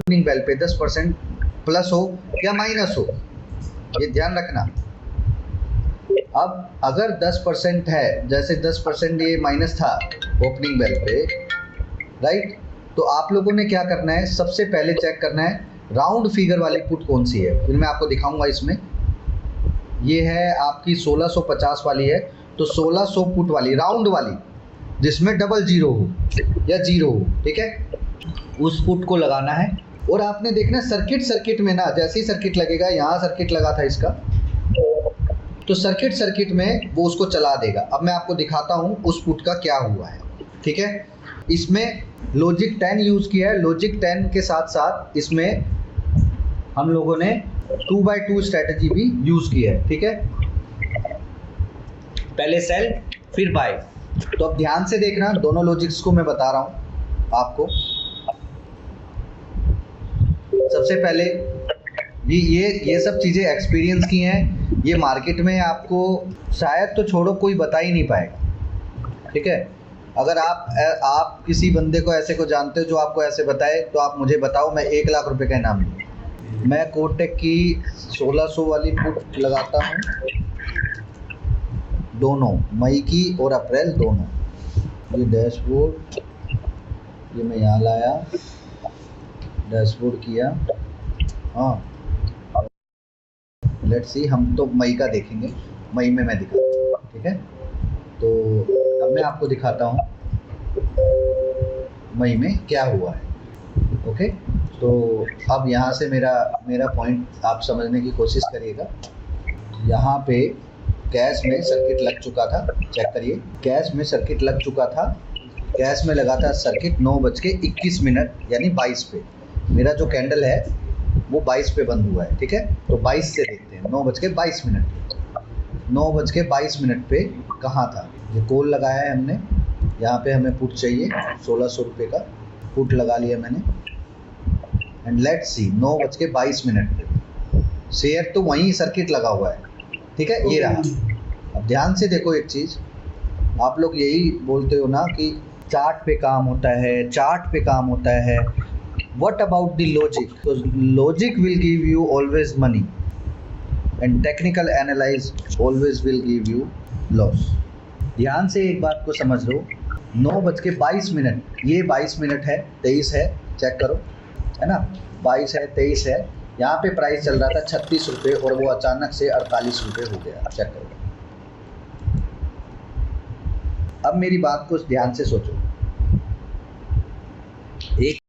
Opening bell पे 10% plus हो या माइनस हो, ये ध्यान रखना। अब अगर 10% है, जैसे 10% ये माइनस था ओपनिंग बेल पे, राइट, तो आप लोगों ने क्या करना है, सबसे पहले चेक करना है राउंड फिगर वाली पुट कौन सी है। फिर मैं आपको दिखाऊंगा। इसमें ये है आपकी 1650 वाली है, तो 1600 पुट वाली राउंड वाली जिसमें डबल जीरो हो या जीरो हो, ठीक है, उस पुट को लगाना है। और आपने देखना सर्किट में ना, जैसे ही सर्किट लगेगा, यहाँ सर्किट लगा था इसका, तो सर्किट में वो उसको चला देगा। अब मैं आपको दिखाता हूँ उस पुट का क्या हुआ है, ठीक है। इसमें लॉजिक 10 यूज़ किया है। लॉजिक 10 के साथ साथ इसमें हम लोगों ने 2x2 स्ट्रैटेजी भी यूज़ की है, ठीक है। पहले सेल फिर बाय। तो अब ध्यान से देखना, दोनों लॉजिक्स को मैं बता रहा हूँ आपको। सबसे पहले ये सब चीज़ें एक्सपीरियंस की हैं, ये मार्केट में आपको शायद तो छोड़ो कोई बता ही नहीं पाएगा, ठीक है। अगर आप किसी बंदे को ऐसे को जानते हो जो आपको ऐसे बताए, तो आप मुझे बताओ, मैं 1 लाख रुपए का इनाम दूँ। मैं कोटक की 1600 वाली पुट लगाता हूँ, दोनों मई की और अप्रैल दोनों। ये डैशबोर्ड, ये मैं यहाँ लाया, डैशबोर्ड किया, हाँ। लेट्स सी, हम तो मई का देखेंगे, मई में मैं दिखाता हूँ, ठीक है। तो अब मैं आपको दिखाता हूँ मई में क्या हुआ है, ओके। तो अब यहाँ से मेरा पॉइंट आप समझने की कोशिश करिएगा। यहाँ पे कैश में सर्किट लग चुका था, चेक करिए, कैश में सर्किट लग चुका था। कैश में लगा था सर्किट 9:21 यानी 22 पे। मेरा जो कैंडल है वो 22 पे बंद हुआ है, ठीक है। तो 22 से देखते हैं, 9:22 9:22 पे कहाँ था। ये कॉल लगाया है हमने, यहाँ पे हमें पुट चाहिए 1600 रुपये का पुट लगा लिया मैंने। एंड लेट्स सी 9:22 पे शेयर तो वहीं सर्किट लगा हुआ है, ठीक है, ये रहा। अब ध्यान से देखो एक चीज़, आप लोग यही बोलते हो ना कि चार्ट पे काम होता है, चार्ट पे काम होता है। What about the logic? So logic will give you always money and technical analyze always will give you loss. ध्यान से एक बात को समझ लो, 9:22, ये 22 मिनट है, 23 है, चेक करो, है ना, 22 है, 23 है। यहाँ पे प्राइस चल रहा था 36 रुपये और वो अचानक से 48 रुपये हो गया, चेक करो। अब मेरी बात को ध्यान से सोचो, एक